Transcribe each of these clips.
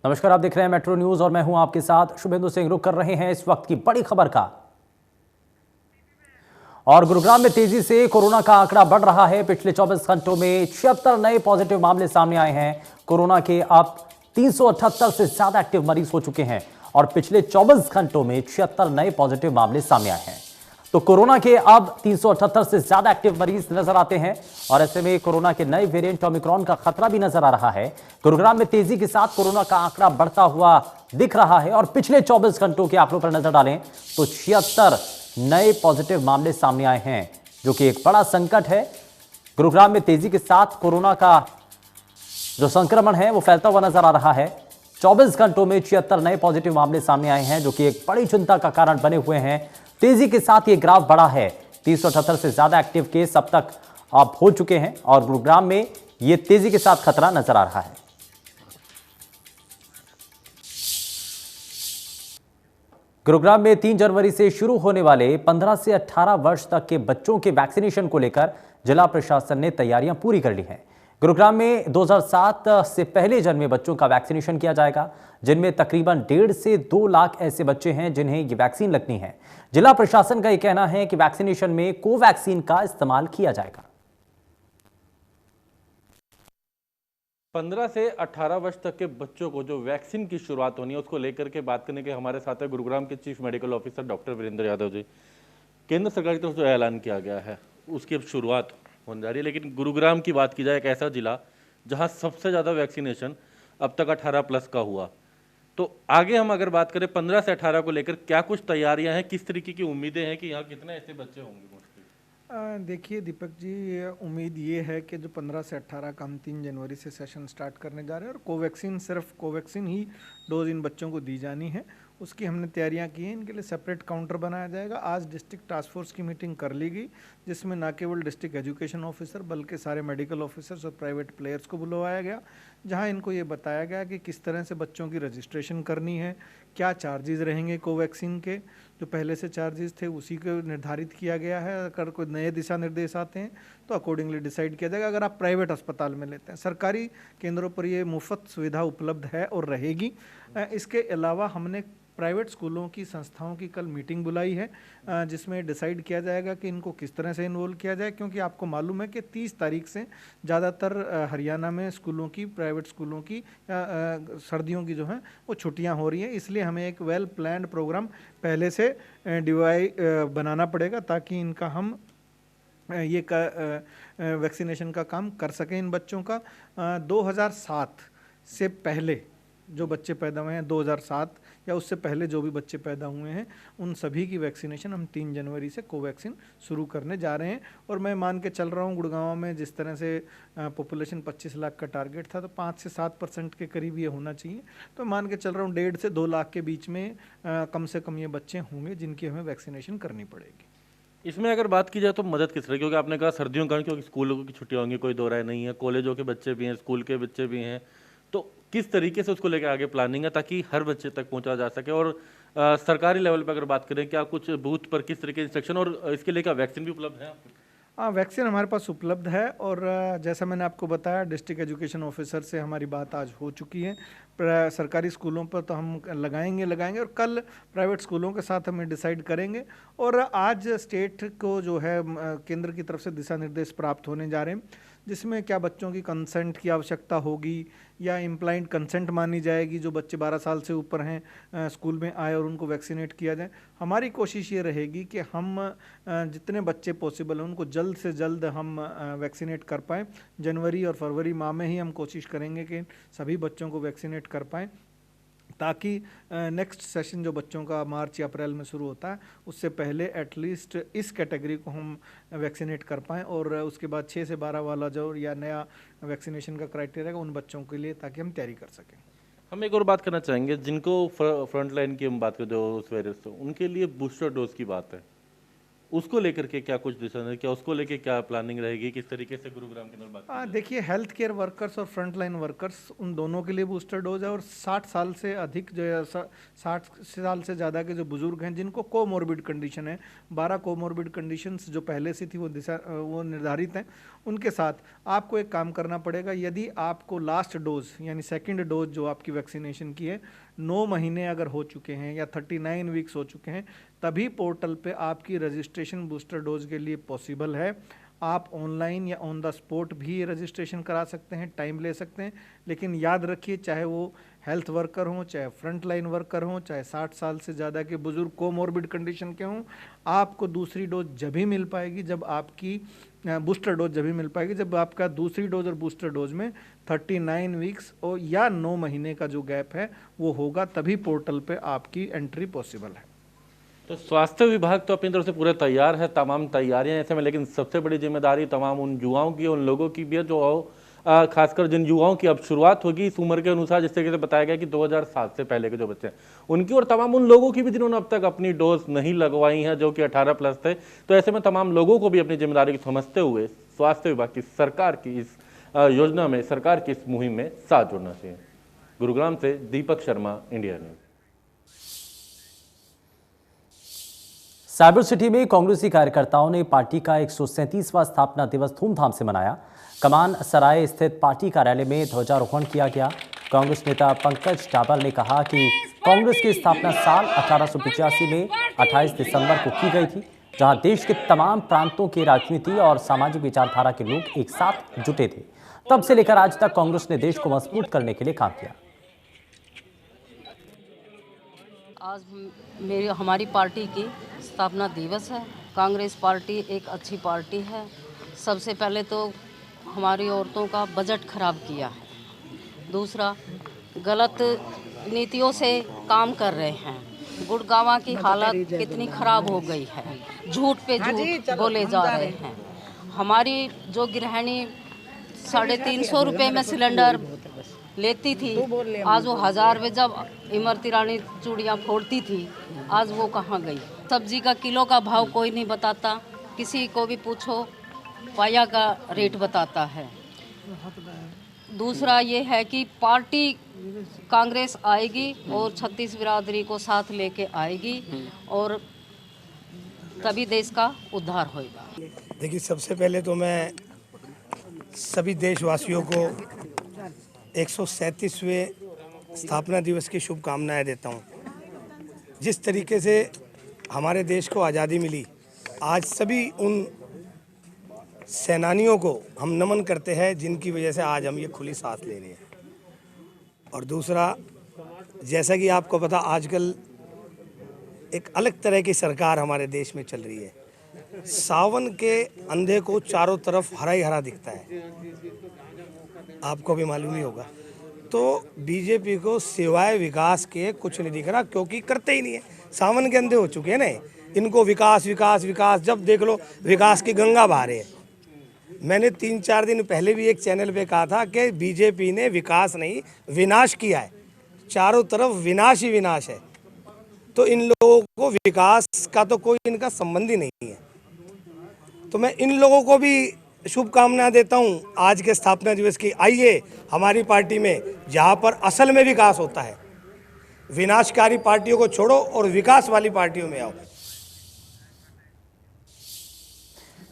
नमस्कार, आप देख रहे हैं मेट्रो न्यूज और मैं हूं आपके साथ शुभेंदु सिंह। रुक कर रहे हैं इस वक्त की बड़ी खबर का। और गुरुग्राम में तेजी से कोरोना का आंकड़ा बढ़ रहा है। पिछले 24 घंटों में 76 नए पॉजिटिव मामले सामने आए हैं। कोरोना के अब 378 से ज्यादा एक्टिव मरीज हो चुके हैं और पिछले 24 घंटों में 76 नए पॉजिटिव मामले सामने आए हैं। तो कोरोना के अब 378 से ज्यादा एक्टिव मरीज नजर आते हैं और ऐसे में कोरोना के नए वेरिएंट ओमिक्रॉन का खतरा भी नजर आ रहा है। गुरुग्राम में तेजी के साथ कोरोना का आंकड़ा बढ़ता हुआ दिख रहा है और पिछले 24 घंटों के आंकड़ों पर नजर डालें तो 76 नए पॉजिटिव मामले सामने आए हैं, जो कि एक बड़ा संकट है। गुरुग्राम में तेजी के साथ कोरोना का जो संक्रमण है वो फैलता हुआ नजर आ रहा है। 24 घंटों में 76 नए पॉजिटिव मामले सामने आए हैं, जो कि एक बड़ी चिंता का कारण बने हुए हैं। तेजी के साथ ये ग्राफ बढ़ा है। 378 से ज्यादा एक्टिव केस अब तक हो चुके हैं और गुरुग्राम में ये तेजी के साथ खतरा नजर आ रहा है। गुरुग्राम में 3 जनवरी से शुरू होने वाले 15 से 18 वर्ष तक के बच्चों के वैक्सीनेशन को लेकर जिला प्रशासन ने तैयारियां पूरी कर ली हैं। गुरुग्राम में 2007 से पहले जन्मे बच्चों का वैक्सीनेशन किया जाएगा, जिनमें तकरीबन 1.5 से 2 लाख ऐसे बच्चे हैं जिन्हें ये वैक्सीन लगनी है। जिला प्रशासन का यह कहना है कि वैक्सीनेशन में कोवैक्सीन का इस्तेमाल किया जाएगा। 15 से 18 वर्ष तक के बच्चों को जो वैक्सीन की शुरुआत होनी है उसको लेकर के बात करने के हमारे साथ है गुरुग्राम के chief medical officer doctor Virendra Yadav ji. केंद्र सरकार की तरफ से ऐलान किया गया है उसकी अब शुरुआत होने जा रही है, लेकिन गुरुग्राम की बात की जाए, एक ऐसा जिला जहां सबसे ज़्यादा वैक्सीनेशन अब तक 18+ का हुआ, तो आगे हम अगर बात करें 15 से 18 को लेकर क्या कुछ तैयारियां हैं, किस तरीके की उम्मीदें हैं कि यहाँ कितने ऐसे बच्चे होंगे? देखिए दीपक जी, उम्मीद ये है कि जो 15 से 18 का हम 3 जनवरी से सेशन स्टार्ट करने जा रहे हैं और कोवैक्सीन, सिर्फ कोवैक्सीन ही डोज इन बच्चों को दी जानी है, उसकी हमने तैयारियां की हैं। इनके लिए सेपरेट काउंटर बनाया जाएगा। आज डिस्ट्रिक्ट टास्क फोर्स की मीटिंग कर ली गई, जिसमें ना केवल डिस्ट्रिक्ट एजुकेशन ऑफिसर बल्कि सारे मेडिकल ऑफिसर्स और प्राइवेट प्लेयर्स को बुलवाया गया, जहां इनको ये बताया गया कि किस तरह से बच्चों की रजिस्ट्रेशन करनी है, क्या चार्जेस रहेंगे कोवैक्सीन के, जो पहले से चार्जेस थे उसी को निर्धारित किया गया है। अगर कोई नए दिशा निर्देश आते हैं तो अकॉर्डिंगली डिसाइड किया जाएगा। अगर आप प्राइवेट अस्पताल में लेते हैं, सरकारी केंद्रों पर ये मुफ्त सुविधा उपलब्ध है और रहेगी। इसके अलावा हमने प्राइवेट स्कूलों की संस्थाओं की कल मीटिंग बुलाई है, जिसमें डिसाइड किया जाएगा कि इनको किस तरह से इन्वॉल्व किया जाए, क्योंकि आपको मालूम है कि 30 तारीख से ज़्यादातर हरियाणा में स्कूलों की, प्राइवेट स्कूलों की सर्दियों की जो है वो छुट्टियां हो रही हैं। इसलिए हमें एक वेल प्लान्ड प्रोग्राम पहले से बनाना पड़ेगा ताकि इनका हम ये वैक्सीनेशन का काम कर सकें इन बच्चों का। 2007 से पहले जो बच्चे पैदा हुए हैं, 2007 या उससे पहले जो भी बच्चे पैदा हुए हैं, उन सभी की वैक्सीनेशन हम 3 जनवरी से कोवैक्सीन शुरू करने जा रहे हैं। और मैं मान के चल रहा हूँ गुड़गांव में जिस तरह से पॉपुलेशन 25 लाख का टारगेट था, तो 5 से 7% के करीब ये होना चाहिए। तो मान के चल रहा हूँ 1.5 से 2 लाख के बीच में कम से कम ये बच्चे होंगे जिनकी हमें वैक्सीनेशन करनी पड़ेगी। इसमें अगर बात की जाए तो मदद किस तरह, क्योंकि आपने कहा सर्दियों का, क्योंकि स्कूलों की छुट्टियां होंगी, कोई दो राय नहीं है, कॉलेजों के बच्चे भी हैं, स्कूल के बच्चे भी हैं, तो किस तरीके से उसको लेकर आगे प्लानिंग है ताकि हर बच्चे तक पहुंचा जा सके? और सरकारी लेवल पर अगर बात करें, क्या कुछ बूथ पर किस तरीके के इंस्ट्रक्शन और इसके लेकर वैक्सीन भी उपलब्ध है आपको? हाँ, वैक्सीन हमारे पास उपलब्ध है और जैसा मैंने आपको बताया, डिस्ट्रिक्ट एजुकेशन ऑफिसर से हमारी बात आज हो चुकी है। सरकारी स्कूलों पर तो हम लगाएंगे और कल प्राइवेट स्कूलों के साथ हमें डिसाइड करेंगे। और आज स्टेट को जो है केंद्र की तरफ से दिशा निर्देश प्राप्त होने जा रहे हैं, जिसमें क्या बच्चों की कंसेंट की आवश्यकता होगी या इम्प्लाइंड कंसेंट मानी जाएगी, जो बच्चे 12 साल से ऊपर हैं स्कूल में आए और उनको वैक्सीनेट किया जाए। हमारी कोशिश ये रहेगी कि हम जितने बच्चे पॉसिबल हैं उनको जल्द से जल्द हम वैक्सीनेट कर पाएँ। जनवरी और फरवरी माह में ही हम कोशिश करेंगे कि सभी बच्चों को वैक्सीनेट कर पाएँ, ताकि नेक्स्ट सेशन जो बच्चों का मार्च या अप्रैल में शुरू होता है उससे पहले एटलीस्ट इस कैटेगरी को हम वैक्सीनेट कर पाएँ। और उसके बाद 6 से 12 वाला जो या नया वैक्सीनेशन का क्राइटेरिया है उन बच्चों के लिए, ताकि हम तैयारी कर सकें। हम एक और बात करना चाहेंगे, जिनको फ्रंट लाइन की हम बात करें जो उस वायरस से, उनके लिए बूस्टर डोज की बात है, उसको लेकर के क्या कुछ दिशा है, क्या उसको लेकर क्या प्लानिंग रहेगी, किस तरीके से गुरुग्राम के अंदर बात? देखिए, हेल्थ केयर वर्कर्स और फ्रंट लाइन वर्कर्स, उन दोनों के लिए बूस्टर डोज है। और 60 साल से अधिक जो है 60 साल से ज़्यादा के जो बुजुर्ग हैं जिनको कोमोर्बिड कंडीशन है, 12 कोमोर्बिड कंडीशंस जो पहले से थी वो निर्धारित हैं, उनके साथ आपको एक काम करना पड़ेगा। यदि आपको लास्ट डोज यानी सेकंड डोज जो आपकी वैक्सीनेशन की है 9 महीने अगर हो चुके हैं या 39 वीक्स हो चुके हैं, तभी पोर्टल पे आपकी रजिस्ट्रेशन बूस्टर डोज के लिए पॉसिबल है। आप ऑनलाइन या ऑन द स्पॉट भी रजिस्ट्रेशन करा सकते हैं, टाइम ले सकते हैं, लेकिन याद रखिए चाहे वो हेल्थ वर्कर हों, चाहे फ्रंट लाइन वर्कर हों, चाहे 60 साल से ज़्यादा के बुजुर्ग कोमॉर्बिड कंडीशन के हों, आपको दूसरी डोज जब भी मिल पाएगी जब आपकी बूस्टर डोज जब भी मिल पाएगी जब आपका दूसरी डोज और बूस्टर डोज में 39 वीक्स और या 9 महीने का जो गैप है वो होगा, तभी पोर्टल पे आपकी एंट्री पॉसिबल है। तो स्वास्थ्य विभाग तो अपनी तरफ से पूरे तैयार है, तमाम तैयारियां ऐसे में, लेकिन सबसे बड़ी जिम्मेदारी तमाम उन युवाओं की, उन लोगों की भी है जो खासकर जिन युवाओं की अब शुरुआत होगी इस उम्र के अनुसार, जिस तरीके से बताया गया कि 2007 से पहले के जो बच्चे हैं उनकी, और तमाम उन लोगों की भी जिन्होंने अब तक अपनी डोज नहीं लगवाई है जो कि 18+ थे। तो ऐसे में तमाम लोगों को भी अपनी जिम्मेदारी को समझते हुए स्वास्थ्य विभाग की सरकार की इस योजना में, सरकार की इस मुहिम में साथ जुड़ना चाहिए। गुरुग्राम से Deepak Sharma, India News. Cyber city में कांग्रेसी कार्यकर्ताओं ने पार्टी का 137वां स्थापना दिवस धूमधाम से मनाया। कमान सराय स्थित पार्टी कार्यालय में ध्वजारोहण किया गया। कांग्रेस नेता पंकज डाबर ने कहा कि कांग्रेस की स्थापना साल 1885 में 28 दिसंबर को की गई थी, जहां देश के तमाम प्रांतों के राजनीति और सामाजिक विचारधारा के लोग एक साथ जुटे थे। तब से लेकर आज तक कांग्रेस ने देश को मजबूत करने के लिए काम किया। आज हमारी पार्टी की स्थापना दिवस है। कांग्रेस पार्टी एक अच्छी पार्टी है। सबसे पहले तो हमारी औरतों का बजट खराब किया है, दूसरा गलत नीतियों से काम कर रहे हैं। गुड़गांव की हालत कितनी खराब हो गई है, झूठ पे झूठ बोले जा रहे हैं। हमारी जो गृहिणी 350 रुपये में सिलेंडर लेती थी, आज वो 1000 में जब इमरती रानी चूड़ियाँ फोड़ती थी, आज वो कहाँ गई। सब्जी का किलो का भाव कोई नहीं बताता, किसी को भी पूछो पाया का रेट बताता है। दूसरा ये है कि पार्टी कांग्रेस आएगी और 36 बिरादरी को साथ लेके आएगी और तभी देश का उद्धार होगा। देखिए, सबसे पहले तो मैं सभी देशवासियों को 137वें स्थापना दिवस की शुभकामनाएं देता हूं। जिस तरीके से हमारे देश को आज़ादी मिली, आज सभी उन सेनानियों को हम नमन करते हैं जिनकी वजह से आज हम ये खुली सांस ले रहे हैं। और दूसरा, जैसा कि आपको पता, आजकल एक अलग तरह की सरकार हमारे देश में चल रही है। सावन के अंधे को चारों तरफ हरा ही हरा दिखता है, आपको भी मालूम ही होगा। तो बीजेपी को सिवाय विकास के कुछ नहीं दिख रहा, क्योंकि करते ही नहीं है। सावन के अंधे हो चुके हैं ना, इनको विकास विकास विकास, जब देख लो विकास की गंगा बहा रहे हैं। मैंने 3-4 दिन पहले भी एक चैनल पे कहा था कि बीजेपी ने विकास नहीं विनाश किया है, चारों तरफ विनाश ही विनाश है। तो इन लोगों को विकास का तो कोई इनका संबंध ही नहीं है। तो मैं इन लोगों को भी शुभकामनाएं देता हूं आज के स्थापना दिवस की। आइए हमारी पार्टी में, जहां पर असल में विकास होता है, विनाशकारी पार्टियों को छोड़ो और विकास वाली पार्टियों में आओ।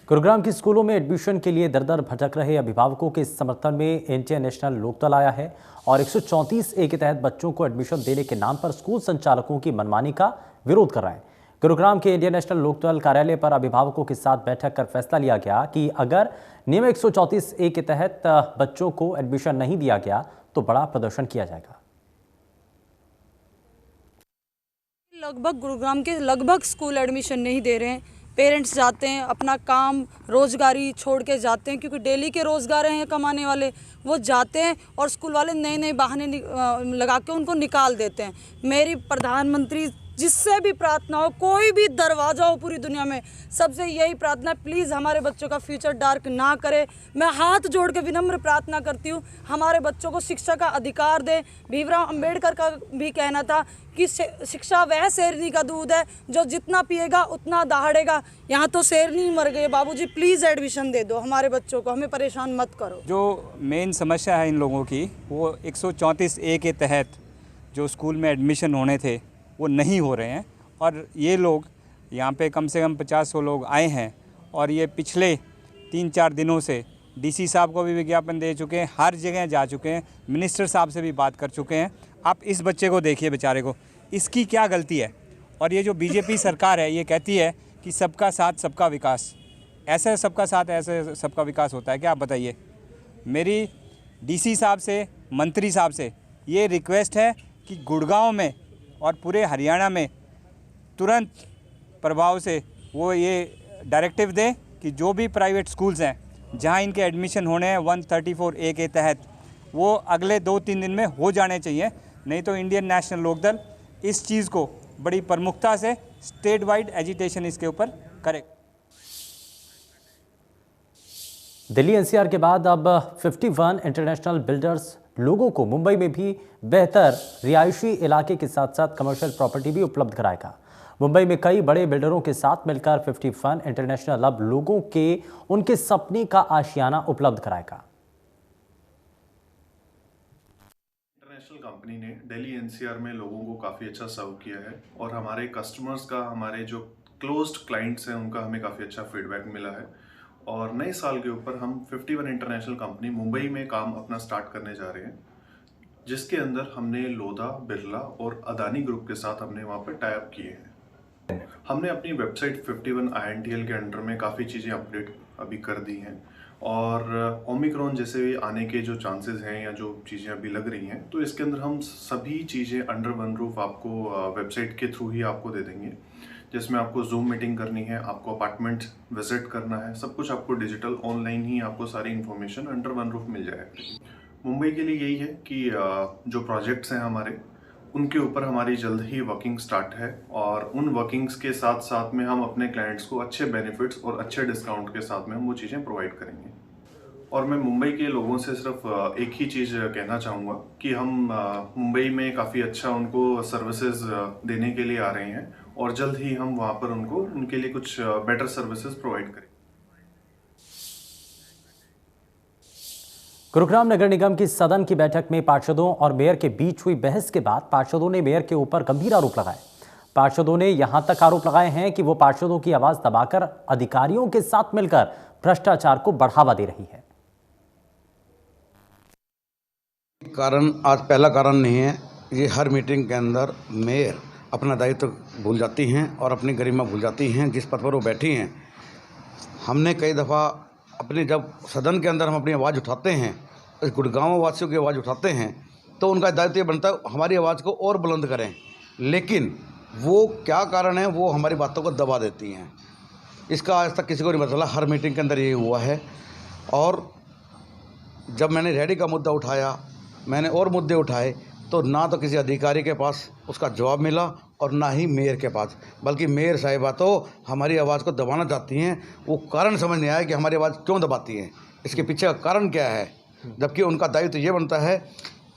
गुरुग्राम के स्कूलों में एडमिशन के लिए दर दर भटक रहे अभिभावकों के समर्थन में इंडियन नेशनल लोकदल आया है और 134A के तहत बच्चों को एडमिशन देने के नाम पर स्कूल संचालकों की मनमानी का विरोध कर रहा है। गुरुग्राम के इंडियन नेशनल लोकदल कार्यालय पर अभिभावकों के साथ बैठक कर फैसला लिया गया कि अगर नियम 134A के तहत बच्चों को एडमिशन नहीं दिया गया तो बड़ा प्रदर्शन किया जाएगा। लगभग गुरुग्राम के लगभग स्कूल एडमिशन नहीं दे रहे हैं। पेरेंट्स जाते हैं, अपना काम रोजगारी छोड़ के जाते हैं, क्योंकि डेली के रोजगार हैं कमाने वाले, वो जाते हैं और स्कूल वाले नए नए बहाने लगा के उनको निकाल देते हैं। मेरी प्रधानमंत्री जिससे भी प्रार्थना हो, कोई भी दरवाजा हो पूरी दुनिया में, सबसे यही प्रार्थना है, प्लीज़ हमारे बच्चों का फ्यूचर डार्क ना करे। मैं हाथ जोड़ के विनम्र प्रार्थना करती हूँ, हमारे बच्चों को शिक्षा का अधिकार दे। भीमराव अंबेडकर का भी कहना था कि शिक्षा वह शेरनी का दूध है जो जितना पिएगा उतना दहाड़ेगा। यहाँ तो शेरनी मर गई। बाबूजी प्लीज़ एडमिशन दे दो हमारे बच्चों को, हमें परेशान मत करो। जो मेन समस्या है इन लोगों की, वो 134A के तहत जो स्कूल में एडमिशन होने थे वो नहीं हो रहे हैं। और ये लोग यहाँ पे कम से कम 50-100 लोग आए हैं और ये पिछले 3-4 दिनों से डीसी साहब को भी विज्ञापन दे चुके हैं, हर जगह जा चुके हैं, मिनिस्टर साहब से भी बात कर चुके हैं। आप इस बच्चे को देखिए बेचारे को, इसकी क्या गलती है? और ये जो बीजेपी सरकार है ये कहती है कि सबका साथ सबका विकास, ऐसे सबका साथ ऐसे सबका विकास होता है क्या? आप बताइए। मेरी डीसी साहब से, मंत्री साहब से ये रिक्वेस्ट है कि गुड़गांव में और पूरे हरियाणा में तुरंत प्रभाव से वो ये डायरेक्टिव दें कि जो भी प्राइवेट स्कूल्स हैं जहां इनके एडमिशन होने हैं 134A के तहत, वो अगले 2-3 दिन में हो जाने चाहिए। नहीं तो इंडियन नेशनल लोकदल इस चीज़ को बड़ी प्रमुखता से स्टेट वाइड एजिटेशन इसके ऊपर करे। दिल्ली एनसीआर के बाद अब 51 इंटरनेशनल बिल्डर्स लोगों को मुंबई में भी बेहतर रिहायशी इलाके के साथ साथ कमर्शियल प्रॉपर्टी भी उपलब्ध कराएगा। मुंबई में कई बड़े बिल्डरों के साथ मिलकर 51 इंटरनेशनल अब लोगों के उनके सपने का आशियाना उपलब्ध कराएगा। इंटरनेशनल कंपनी ने दिल्ली एनसीआर में लोगों को काफ़ी अच्छा सर्व किया है और हमारे कस्टमर्स का, हमारे जो क्लोज्ड क्लाइंट्स हैं उनका हमें काफ़ी अच्छा फीडबैक मिला है। और नए साल के ऊपर हम 51 इंटरनेशनल कंपनी मुंबई में काम अपना स्टार्ट करने जा रहे हैं, जिसके अंदर हमने लोधा, बिरला और अदानी ग्रुप के साथ हमने वहाँ पर टाई अप किए हैं। हमने अपनी वेबसाइट 51 INTL के अंडर में काफ़ी चीज़ें अपडेट अभी कर दी हैं और ओमिक्रॉन जैसे भी आने के जो चांसेस हैं या जो चीज़ें अभी लग रही हैं, तो इसके अंदर हम सभी चीज़ें अंडर वन रूफ आपको वेबसाइट के थ्रू ही आपको दे देंगे, जिसमें आपको जूम मीटिंग करनी है, आपको अपार्टमेंट विजिट करना है, सब कुछ आपको डिजिटल ऑनलाइन ही आपको सारी इन्फॉर्मेशन अंडर वन रूफ मिल जाएगी। मुंबई के लिए यही है कि जो प्रोजेक्ट्स हैं हमारे, उनके ऊपर हमारी जल्द ही वर्किंग स्टार्ट है और उन वर्किंग्स के साथ साथ में हम अपने क्लाइंट्स को अच्छे बेनिफिट्स और अच्छे डिस्काउंट के साथ में हम वो चीज़ें प्रोवाइड करेंगे। और मैं मुंबई के लोगों से सिर्फ एक ही चीज़ कहना चाहूँगा कि हम मुंबई में काफ़ी अच्छा उनको सर्विसेज देने के लिए आ रहे हैं और जल्द ही हम वहाँ पर उनके लिए कुछ बेटर सर्विसेज प्रोवाइड करें। गुरुग्राम नगर निगम की सदन की बैठक में पार्षदों और मेयर के बीच हुई बहस के बाद पार्षदों ने मेयर के ऊपर गंभीर आरोप लगाए। पार्षदों ने यहां तक आरोप लगाए हैं कि वो पार्षदों की आवाज दबाकर अधिकारियों के साथ मिलकर भ्रष्टाचार को बढ़ावा दे रही है। कारण आज पहला कारण नहीं है, ये हर मीटिंग के अंदर मेयर अपना दायित्व भूल जाती हैं और अपनी गरिमा भूल जाती हैं जिस पद पर वो बैठी हैं। हमने कई दफ़ा अपने जब सदन के अंदर हम अपनी आवाज़ उठाते हैं, इस गुड़गांव वासियों की आवाज़ उठाते हैं, तो उनका दायित्व ये बनता है हमारी आवाज़ को और बुलंद करें, लेकिन वो क्या कारण है, वो हमारी बातों को दबा देती हैं। इसका आज तक किसी को नहीं पता चला, हर मीटिंग के अंदर ये हुआ है। और जब मैंने रेडी का मुद्दा उठाया, मैंने और मुद्दे उठाए, तो ना तो किसी अधिकारी के पास उसका जवाब मिला और ना ही मेयर के पास, बल्कि मेयर साहिबा तो हमारी आवाज़ को दबाना चाहती हैं। वो कारण समझ नहीं आया कि हमारी आवाज़ क्यों दबाती हैं, इसके पीछे का कारण क्या है, जबकि उनका दायित्व ये बनता है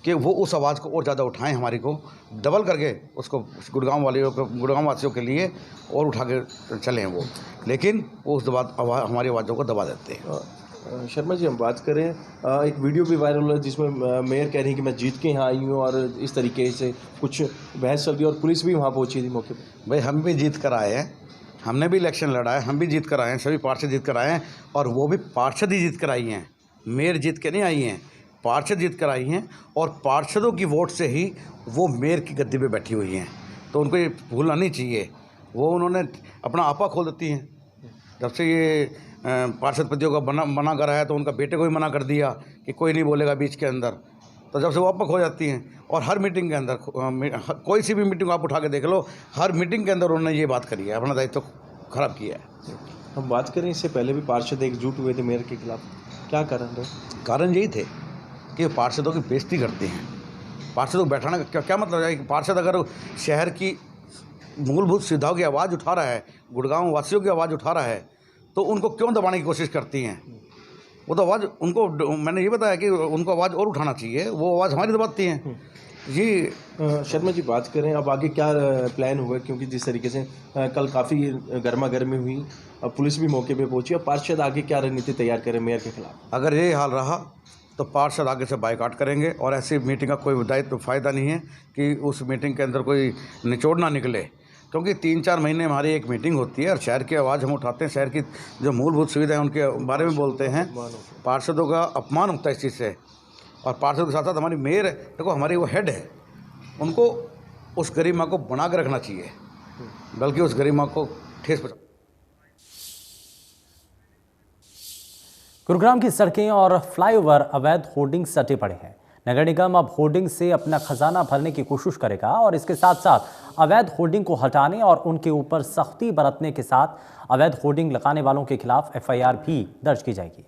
कि वो उस आवाज़ को और ज़्यादा उठाएं, हमारी को डबल करके उसको गुड़गांव वासियों के लिए और उठा के चलें वो, लेकिन वो उस हमारी आवाज़ों को दबा देते हैं। शर्मा जी, हम बात करें, एक वीडियो भी वायरल हुआ जिसमें मेयर कह रही है कि मैं जीत के यहाँ आई हूँ और इस तरीके से कुछ बहस चल रही है और पुलिस भी वहाँ पहुँची थी मौके पर। भाई हम भी जीत कर आए हैं, हमने भी इलेक्शन लड़ा है, हम भी जीत कर आए हैं, सभी पार्षद जीत कर आए हैं और वो भी पार्षद ही जीत कर आई हैं, मेयर जीत के नहीं आई हैं, पार्षद जीत कर आई हैं और पार्षदों की वोट से ही वो मेयर की गद्दी पे बैठी हुई हैं। तो उनको ये भूलना नहीं चाहिए, वो उन्होंने अपना आपा खोल देती हैं। जब से ये पार्षद पतियों का मना करा है तो उनका बेटे को भी मना कर दिया कि कोई नहीं बोलेगा बीच के अंदर, तो जब से वो आपक हो जाती हैं और हर मीटिंग के अंदर कोई सी भी मीटिंग आप उठा के देख लो, हर मीटिंग के अंदर उन्होंने ये बात करी है, अपना दायित्व खराब किया है। हम बात करें, इससे पहले भी पार्षद एकजुट हुए थे मेयर के खिलाफ, क्या कारण रहे? कारण यही थे कि पार्षदों की बेइज्जती करते हैं। पार्षदों को बैठाने का क्या मतलब है कि पार्षद अगर शहर की मूलभूत सुविधाओं की आवाज़ उठा रहा है, गुड़गांव वासियों की आवाज़ उठा रहा है, तो उनको क्यों दबाने की कोशिश करती हैं? वो तो आवाज़ उनको, मैंने ये बताया कि उनको आवाज़ और उठाना चाहिए, वो आवाज़ हमारी दबाती हैं। जी शर्मा जी, बात करें अब आगे क्या प्लान हुआ, क्योंकि जिस तरीके से कल काफ़ी गर्मा गर्मी हुई, अब पुलिस भी मौके पे पहुंची, अब पार्षद आगे क्या रणनीति तैयार करें मेयर के खिलाफ? अगर ये हाल रहा तो पार्षद आगे से बाइकआउट करेंगे और ऐसी मीटिंग का कोई दायित्व फ़ायदा नहीं है कि उस मीटिंग के अंदर कोई निचोड़ ना निकले। क्योंकि 3-4 महीने हमारी एक मीटिंग होती है और शहर की आवाज़ हम उठाते हैं, शहर की जो मूलभूत सुविधाएं उनके बारे में बोलते हैं। पार्षदों का अपमान होता है इस चीज़ से, और पार्षदों के साथ साथ हमारी मेयर देखो, हमारी वो हेड है, उनको उस गरिमा को बना के रखना चाहिए, बल्कि उस गरिमा को ठेस पहुंचा। गुरुग्राम की सड़कें और फ्लाईओवर अवैध होर्डिंग सटे पड़े हैं। नगर निगम अब होर्डिंग से अपना खजाना भरने की कोशिश करेगा और इसके साथ साथ अवैध होर्डिंग को हटाने और उनके ऊपर सख्ती बरतने के साथ अवैध होर्डिंग लगाने वालों के खिलाफ एफआईआर भी दर्ज की जाएगी।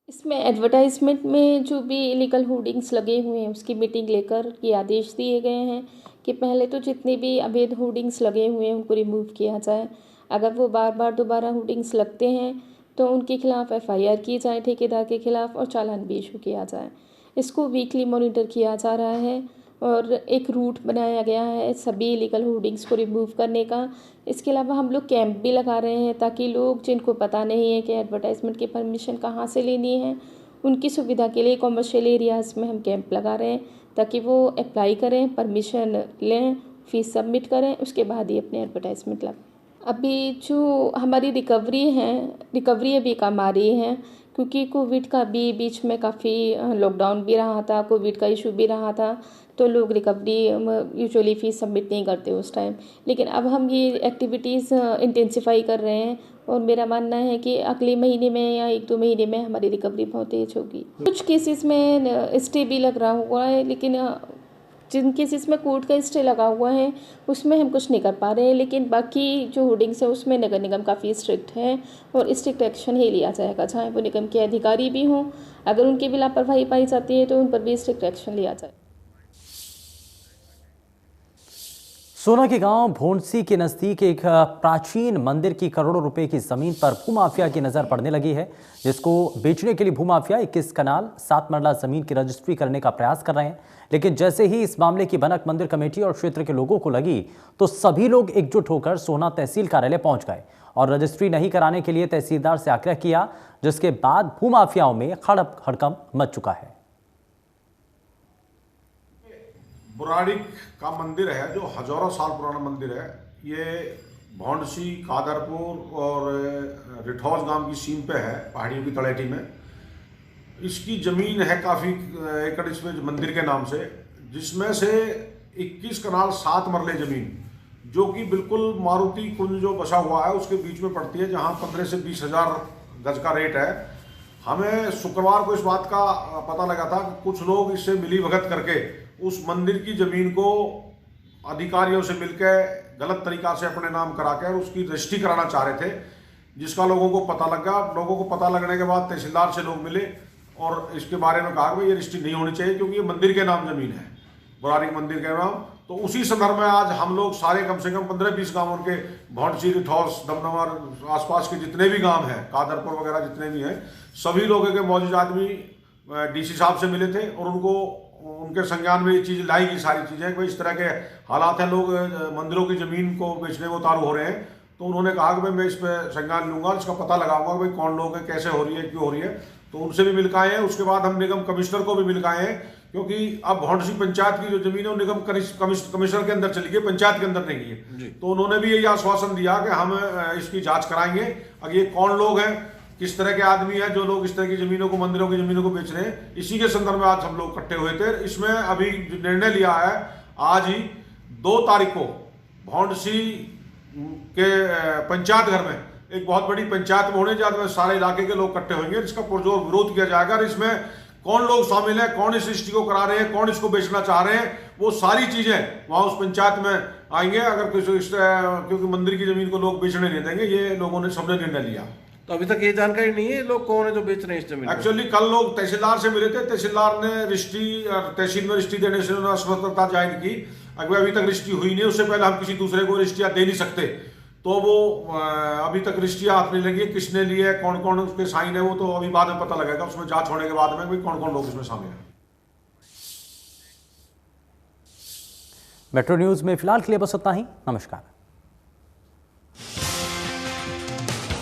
इसमें एडवर्टाइजमेंट में जो भी इलीगल होर्डिंग्स लगे हुए हैं उसकी मीटिंग लेकर ये आदेश दिए गए हैं कि पहले तो जितने भी अवैध होर्डिंग्स लगे हुए हैं उनको रिमूव किया जाए। अगर वो बार बार दोबारा होर्डिंग्स लगते हैं तो उनके खिलाफ एफआईआर की जाए, ठेकेदार के खिलाफ, और चालान भी इशू किया जाए। इसको वीकली मॉनिटर किया जा रहा है और एक रूट बनाया गया है सभी इलीगल होर्डिंग्स को रिमूव करने का। इसके अलावा हम लोग कैंप भी लगा रहे हैं ताकि लोग जिनको पता नहीं है कि एडवर्टाइजमेंट की परमिशन कहाँ से लेनी है, उनकी सुविधा के लिए कॉमर्शियल एरियाज़ में हम कैंप लगा रहे हैं ताकि वो अप्लाई करें, परमिशन लें, फीस सबमिट करें, उसके बाद ही अपने एडवर्टाइजमेंट लगाएं। अभी जो हमारी रिकवरी अभी कम आ रही है क्योंकि कोविड का भी बीच में काफ़ी लॉकडाउन भी रहा था, कोविड का इशू भी रहा था, तो लोग रिकवरी यूजुअली फ़ीस सबमिट नहीं करते उस टाइम। लेकिन अब हम ये एक्टिविटीज़ इंटेंसिफाई कर रहे हैं और मेरा मानना है कि अगले महीने में या 1-2 महीने में हमारी रिकवरी बहुत तेज होगी। कुछ केसेस में स्टे भी लग रहा हुआ है, लेकिन जिन केसेस में कोर्ट का स्टे लगा हुआ है उसमें हम कुछ नहीं कर पा रहे हैं, लेकिन बाकी जो होर्डिंग्स है उसमें नगर निगम काफ़ी स्ट्रिक्ट है और स्ट्रिक्ट एक्शन ही लिया जाएगा, चाहे वो निगम के अधिकारी भी हों। अगर उनकी भी लापरवाही पाई जाती है तो उन पर भी स्ट्रिक्ट एक्शन लिया जाए। सोना के गांव भोंडसी के नजदीक एक प्राचीन मंदिर की करोड़ों रुपए की जमीन पर भूमाफिया की नजर पड़ने लगी है, जिसको बेचने के लिए भूमाफिया 21 कनाल 7 मरला जमीन की रजिस्ट्री करने का प्रयास कर रहे हैं। लेकिन जैसे ही इस मामले की भनक मंदिर कमेटी और क्षेत्र के लोगों को लगी तो सभी लोग एकजुट होकर सोना तहसील कार्यालय पहुंच गए और रजिस्ट्री नहीं कराने के लिए तहसीलदार से आग्रह किया, जिसके बाद भूमाफियाओं में हड़कंप मच चुका है। बुराड़िक का मंदिर है जो हजारों साल पुराना मंदिर है। ये भोंडसी, कादरपुर और रिठौज गांव की सीम पे है, पहाड़ियों की तलहटी में। इसकी ज़मीन है काफ़ी एकड़ इसमें मंदिर के नाम से, जिसमें से 21 कनाल 7 मरले ज़मीन जो कि बिल्कुल मारुति कुंज जो बसा हुआ है उसके बीच में पड़ती है, जहां 15 से 20 हज़ार गज का रेट है। हमें शुक्रवार को इस बात का पता लगा था कि कुछ लोग इससे मिली भगत करके उस मंदिर की ज़मीन को अधिकारियों से मिलकर गलत तरीक़ा से अपने नाम करा कर उसकी रजिस्ट्री कराना चाह रहे थे, जिसका लोगों को पता लगा। लोगों को पता लगने के बाद तहसीलदार से लोग मिले और इसके बारे में कहा कि ये रजिस्ट्री नहीं होनी चाहिए क्योंकि ये मंदिर के नाम ज़मीन है, बुराड़िक मंदिर के नाम। तो उसी संदर्भ में आज हम लोग सारे कम से कम 15-20 गाँवों के भोंडसी, रिठौस, दमनवर, आसपास के जितने भी गांव हैं, कादरपुर वगैरह जितने भी हैं, सभी लोगों के मौजूद आदमी डीसी साहब से मिले थे और उनके संज्ञान में ये चीज़ लाई गई, सारी चीज़ें कि इस तरह के हालात हैं, लोग मंदिरों की ज़मीन को बेचने में उतारू हो रहे हैं। तो उन्होंने कहा कि भाई मैं इस पर संज्ञान लूँगा, इसका पता लगाऊंगा कि भाई कौन लोग हैं, कैसे हो रही है, क्यों हो रही है। तो उनसे भी मिल आए हैं। उसके बाद हम निगम कमिश्नर को भी मिल आए हैं, क्योंकि अब भोंडसी पंचायत की जो जमीन है वो निगम कमिश्नर के अंदर चली गई, पंचायत के अंदर नहीं है। तो उन्होंने भी यही आश्वासन दिया कि हम इसकी जाँच कराएंगे, अब ये कौन लोग हैं, किस तरह के आदमी हैं जो लोग इस तरह की जमीनों को, मंदिरों की जमीनों को बेच रहे हैं। इसी के संदर्भ में आज हम लोग इकट्ठे हुए थे। इसमें अभी जो निर्णय लिया है, आज ही 2 तारीख को भोंडसी के पंचायत घर में एक बहुत बड़ी पंचायत में होने जाते में सारे इलाके के लोग इकट्ठे होंगे, जिसका पुरजोर विरोध किया जाएगा। और इसमें कौन लोग शामिल हैं, कौन इस रजिस्ट्री को करा रहे हैं, कौन इसको बेचना चाह रहे हैं, वो सारी चीजें वहां उस पंचायत में आएंगे। अगर क्योंकि मंदिर की जमीन को लोग बेचने नहीं देंगे, ये लोगों ने सबने निर्णय लिया। तो अभी तक ये जानकारी नहीं है लोग कौन है जो बेच रहे हैं इस जमीन। एक्चुअली कल लोग तहसीलदार से मिले थे, तहसीलदार ने रजिस्ट्री, तहसील में रजिस्ट्री देने से उन्होंने असमर्थता जाहिर की। अभी तक रजिस्ट्री हुई नहीं, उससे पहले हम किसी दूसरे को रजिस्ट्रियाँ दे नहीं सकते। तो वो अभी तक रजिस्ट्रियाँ हाथ नहीं लगी, किसने लिए है, कौन कौन उसके साइन है, वो तो अभी बाद में पता लगेगा, उसमें जांच होने के बाद में कौन कौन लोग इसमें शामिल हैं। मेट्रो न्यूज में फिलहाल के लिए बस इतना ही। नमस्कार।